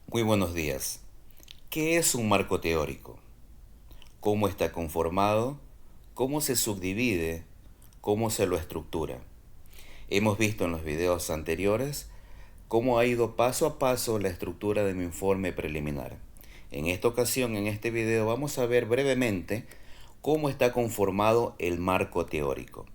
Muy buenos días. ¿Qué es un marco teórico? ¿Cómo está conformado? ¿Cómo se subdivide? ¿Cómo se lo estructura? Hemos visto en los videos anteriores cómo ha ido paso a paso la estructura de mi informe preliminar. En esta ocasión, en este video, vamos a ver brevemente cómo está conformado el marco teórico.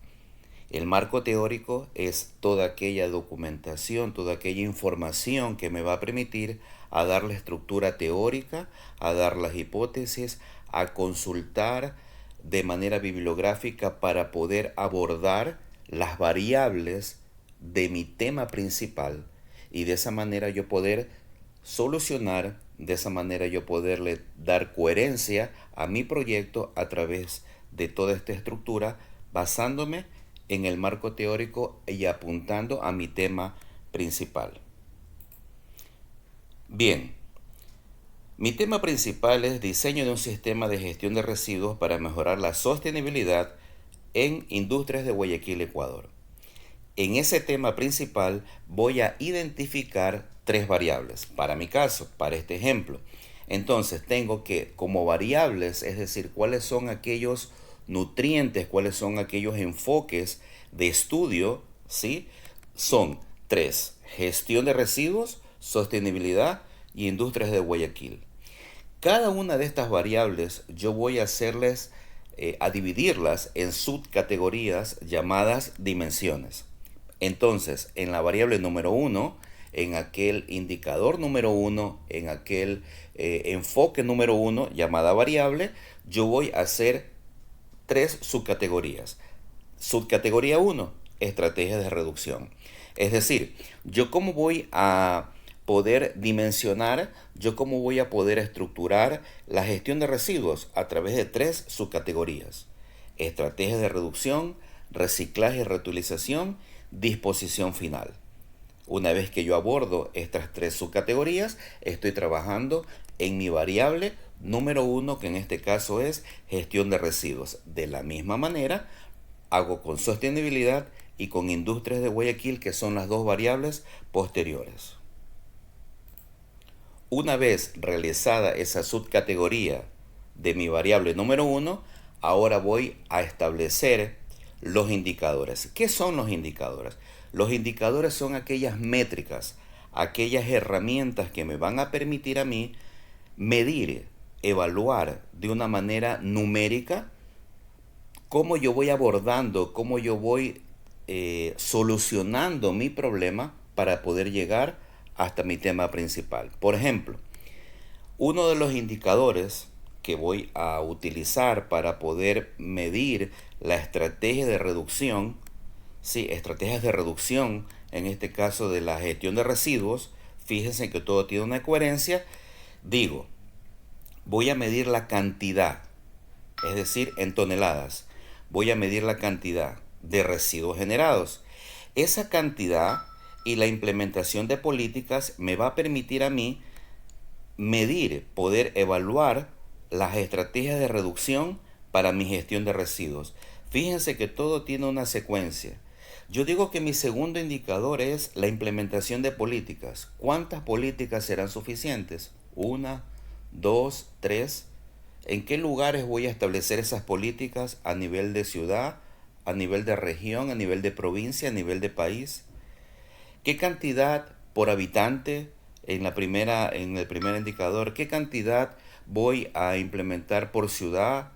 El marco teórico es toda aquella documentación, toda aquella información que me va a permitir a dar la estructura teórica, a dar las hipótesis, a consultar de manera bibliográfica para poder abordar las variables de mi tema principal y de esa manera yo poder solucionar, de esa manera yo poderle dar coherencia a mi proyecto a través de toda esta estructura basándome en el marco teórico y apuntando a mi tema principal. Bien, mi tema principal es diseño de un sistema de gestión de residuos para mejorar la sostenibilidad en Industrias de Guayaquil, Ecuador. En ese tema principal voy a identificar tres variables. Para mi caso, para este ejemplo. Entonces tengo que, como variables, es decir, cuáles son aquellos nutrientes, cuáles son aquellos enfoques de estudio, ¿sí? Son tres: gestión de residuos, sostenibilidad y industrias de Guayaquil. Cada una de estas variables yo voy a hacerles, a dividirlas en subcategorías llamadas dimensiones. Entonces, en la variable número uno, en aquel indicador número uno, en aquel enfoque número uno, llamada variable, yo voy a hacer tres subcategorías. Subcategoría uno, estrategias de reducción. Es decir, yo cómo voy a poder dimensionar, yo cómo voy a poder estructurar la gestión de residuos a través de tres subcategorías. Estrategias de reducción, reciclaje y reutilización, disposición final. Una vez que yo abordo estas tres subcategorías, estoy trabajando en mi variable número uno, que en este caso es gestión de residuos. De la misma manera, hago con sostenibilidad y con industrias de Guayaquil, que son las dos variables posteriores. Una vez realizada esa subcategoría de mi variable número uno, ahora voy a establecer los indicadores. ¿Qué son los indicadores? Los indicadores son aquellas métricas, aquellas herramientas que me van a permitir a mí medir, evaluar de una manera numérica cómo yo voy abordando, cómo yo voy solucionando mi problema para poder llegar hasta mi tema principal. Por ejemplo, uno de los indicadores que voy a utilizar para poder medir la estrategia de reducción, sí, estrategias de reducción, en este caso de la gestión de residuos, fíjense que todo tiene una coherencia, digo, voy a medir la cantidad, es decir, en toneladas, voy a medir la cantidad de residuos generados. Esa cantidad y la implementación de políticas me va a permitir a mí medir, poder evaluar las estrategias de reducción para mi gestión de residuos. Fíjense que todo tiene una secuencia. Yo digo que mi segundo indicador es la implementación de políticas. ¿Cuántas políticas serán suficientes? Una, dos, tres. ¿En qué lugares voy a establecer esas políticas a nivel de ciudad, a nivel de región, a nivel de provincia, a nivel de país? ¿Qué cantidad por habitante en el primer indicador? ¿Qué cantidad voy a implementar por ciudad?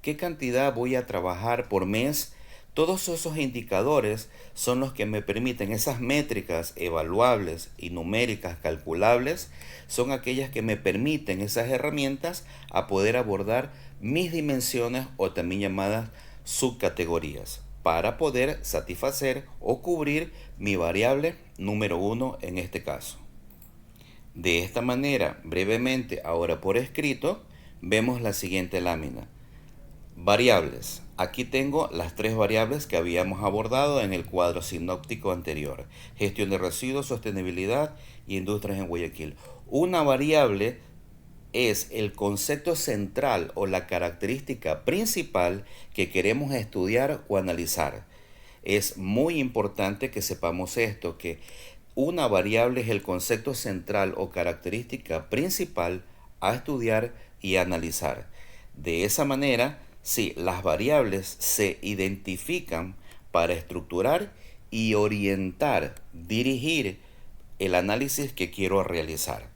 ¿Qué cantidad voy a trabajar por mes? Todos esos indicadores son los que me permiten, esas métricas evaluables y numéricas calculables, son aquellas que me permiten, esas herramientas, a poder abordar mis dimensiones o también llamadas subcategorías para poder satisfacer o cubrir mi variable número uno en este caso. De esta manera, brevemente, ahora por escrito, vemos la siguiente lámina. Variables. Aquí tengo las tres variables que habíamos abordado en el cuadro sinóptico anterior. Gestión de residuos, sostenibilidad y industrias en Guayaquil. Una variable es el concepto central o la característica principal que queremos estudiar o analizar. Es muy importante que sepamos esto, que una variable es el concepto central o característica principal a estudiar y analizar. De esa manera, sí, las variables se identifican para estructurar y orientar, dirigir el análisis que quiero realizar.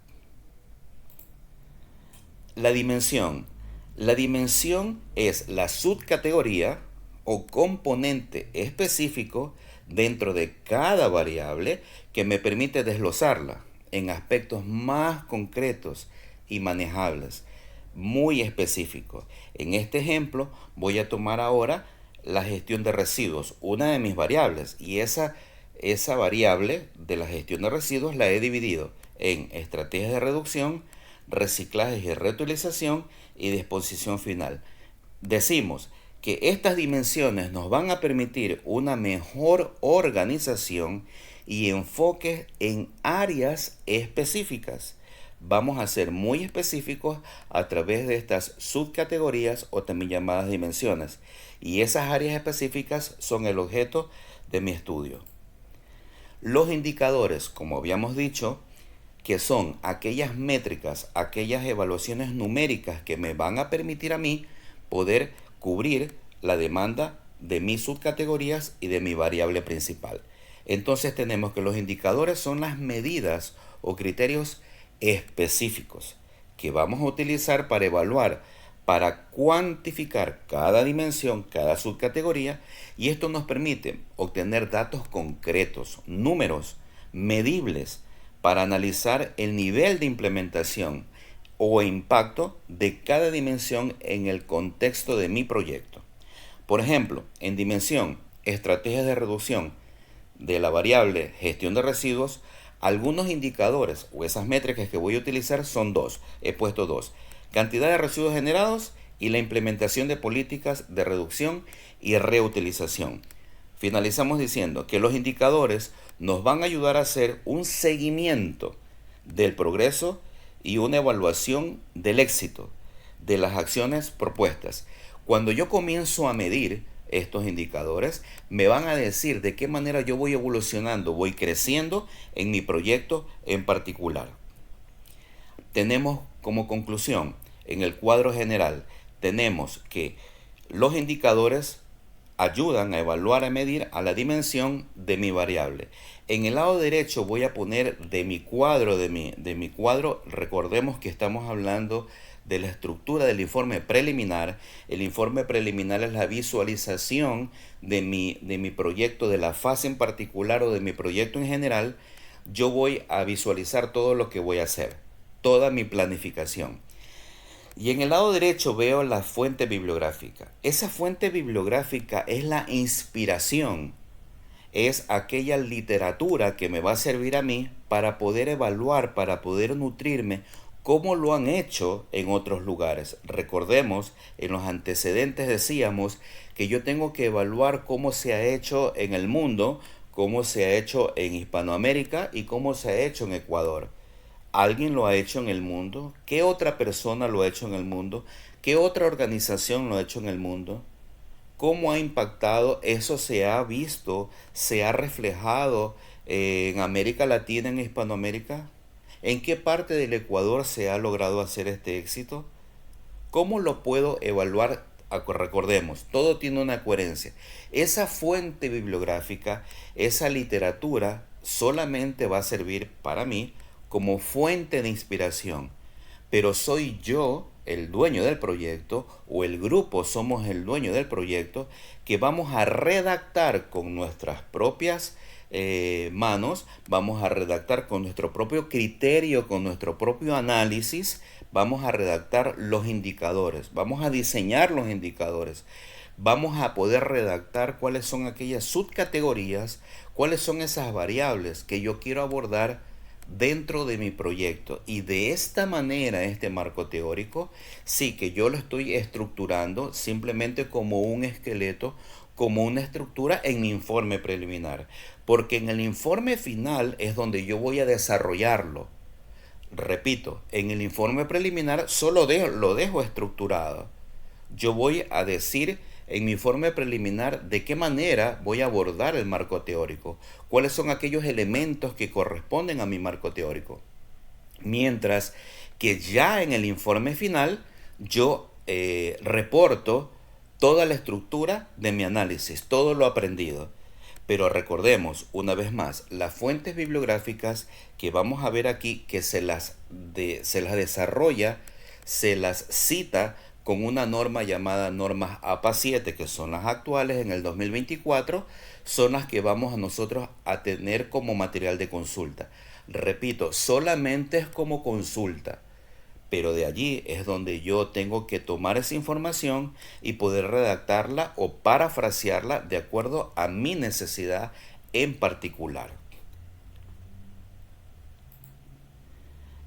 La dimensión. La dimensión es la subcategoría o componente específico dentro de cada variable que me permite desglosarla en aspectos más concretos y manejables, muy específicos. En este ejemplo voy a tomar ahora la gestión de residuos, una de mis variables, y esa variable de la gestión de residuos la he dividido en estrategias de reducción, reciclaje y reutilización y disposición final. Decimos que estas dimensiones nos van a permitir una mejor organización y enfoque en áreas específicas. Vamos a ser muy específicos a través de estas subcategorías o también llamadas dimensiones. Y esas áreas específicas son el objeto de mi estudio. Los indicadores, como habíamos dicho, que son aquellas métricas, aquellas evaluaciones numéricas que me van a permitir a mí poder cubrir la demanda de mis subcategorías y de mi variable principal. Entonces tenemos que los indicadores son las medidas o criterios específicos que vamos a utilizar para evaluar, para cuantificar cada dimensión, cada subcategoría, y esto nos permite obtener datos concretos, números, medibles, para analizar el nivel de implementación o impacto de cada dimensión en el contexto de mi proyecto. Por ejemplo, en dimensión, estrategias de reducción de la variable gestión de residuos, algunos indicadores o esas métricas que voy a utilizar son dos. He puesto dos: cantidad de residuos generados y la implementación de políticas de reducción y reutilización. Finalizamos diciendo que los indicadores nos van a ayudar a hacer un seguimiento del progreso y una evaluación del éxito de las acciones propuestas. Cuando yo comienzo a medir estos indicadores, me van a decir de qué manera yo voy evolucionando, voy creciendo en mi proyecto en particular. Tenemos como conclusión, en el cuadro general, tenemos que los indicadores ayudan a evaluar, a medir a la dimensión de mi variable. En el lado derecho voy a poner de mi cuadro, recordemos que estamos hablando de la estructura del informe preliminar. El informe preliminar es la visualización de mi proyecto, de la fase en particular o de mi proyecto en general. Yo voy a visualizar todo lo que voy a hacer, toda mi planificación. Y en el lado derecho veo la fuente bibliográfica. Esa fuente bibliográfica es la inspiración, es aquella literatura que me va a servir a mí para poder evaluar, para poder nutrirme cómo lo han hecho en otros lugares. Recordemos, en los antecedentes decíamos que yo tengo que evaluar cómo se ha hecho en el mundo, cómo se ha hecho en Hispanoamérica y cómo se ha hecho en Ecuador. ¿Alguien lo ha hecho en el mundo? ¿Qué otra persona lo ha hecho en el mundo? ¿Qué otra organización lo ha hecho en el mundo? ¿Cómo ha impactado? Eso se ha visto, se ha reflejado en América Latina, en Hispanoamérica. ¿En qué parte del Ecuador se ha logrado hacer este éxito? ¿Cómo lo puedo evaluar? Recordemos, todo tiene una coherencia. Esa fuente bibliográfica, esa literatura, solamente va a servir para mí como fuente de inspiración. Pero soy yo el dueño del proyecto, o el grupo somos el dueño del proyecto, que vamos a redactar con nuestras propias manos, vamos a redactar con nuestro propio criterio, con nuestro propio análisis, vamos a redactar los indicadores, vamos a diseñar los indicadores, vamos a poder redactar cuáles son aquellas subcategorías, cuáles son esas variables que yo quiero abordar dentro de mi proyecto. Y de esta manera, este marco teórico, sí que yo lo estoy estructurando simplemente como un esqueleto, como una estructura en mi informe preliminar, porque en el informe final es donde yo voy a desarrollarlo. Repito, en el informe preliminar solo lo dejo estructurado. Yo voy a decir en mi informe preliminar de qué manera voy a abordar el marco teórico, cuáles son aquellos elementos que corresponden a mi marco teórico. Mientras que ya en el informe final yo reporto toda la estructura de mi análisis, todo lo aprendido. Pero recordemos, una vez más, las fuentes bibliográficas que vamos a ver aquí, que se las desarrolla, se las cita con una norma llamada normas APA 7, que son las actuales en el 2024, son las que vamos a nosotros a tener como material de consulta. Repito, solamente es como consulta, pero de allí es donde yo tengo que tomar esa información y poder redactarla o parafrasearla de acuerdo a mi necesidad en particular.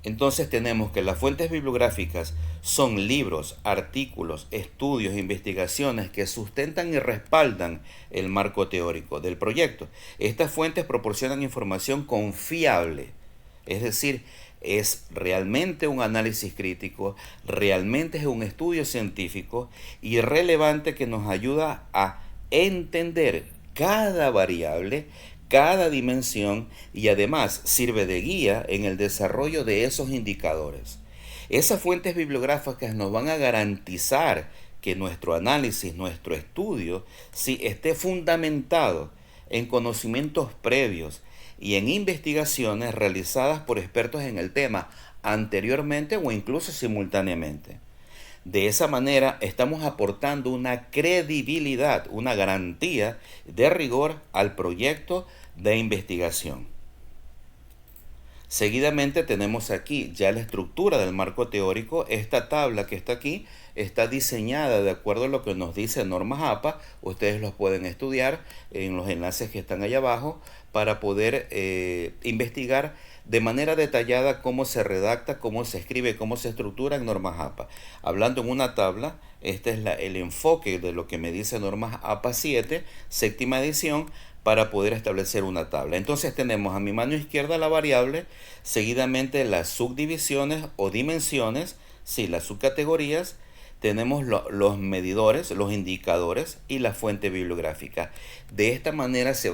Entonces tenemos que las fuentes bibliográficas son libros, artículos, estudios, investigaciones que sustentan y respaldan el marco teórico del proyecto. Estas fuentes proporcionan información confiable, es decir, es realmente un análisis crítico, realmente es un estudio científico y relevante que nos ayuda a entender cada variable, cada dimensión y además sirve de guía en el desarrollo de esos indicadores. Esas fuentes bibliográficas nos van a garantizar que nuestro análisis, nuestro estudio, sí esté fundamentado en conocimientos previos y en investigaciones realizadas por expertos en el tema anteriormente o incluso simultáneamente. De esa manera estamos aportando una credibilidad, una garantía de rigor al proyecto de investigación. Seguidamente tenemos aquí ya la estructura del marco teórico. Esta tabla que está aquí está diseñada de acuerdo a lo que nos dice normas APA. Ustedes los pueden estudiar en los enlaces que están allá abajo para poder investigar de manera detallada cómo se redacta, cómo se escribe, cómo se estructura en normas APA. Hablando en una tabla, este es el enfoque de lo que me dice normas APA 7, séptima edición, para poder establecer una tabla. Entonces tenemos a mi mano izquierda la variable, seguidamente las subdivisiones o dimensiones, sí, las subcategorías, tenemos los medidores, los indicadores y la fuente bibliográfica. De esta manera se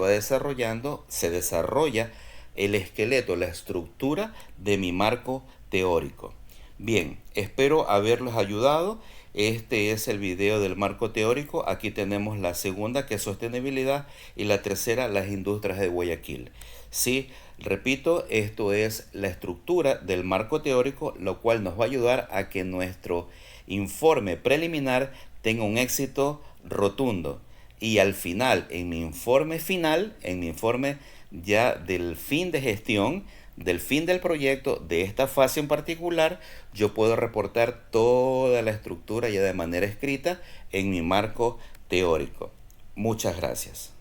desarrolla el esqueleto, la estructura de mi marco teórico. Bien, espero haberlos ayudado. Este es el video del marco teórico. Aquí tenemos la segunda, que es sostenibilidad, y la tercera, las industrias de Guayaquil. Sí, repito, esto es la estructura del marco teórico, lo cual nos va a ayudar a que nuestro informe preliminar tenga un éxito rotundo. Y al final, en mi informe final, en mi informe ya del fin de gestión, del fin del proyecto, de esta fase en particular, yo puedo reportar toda la estructura ya de manera escrita en mi marco teórico. Muchas gracias.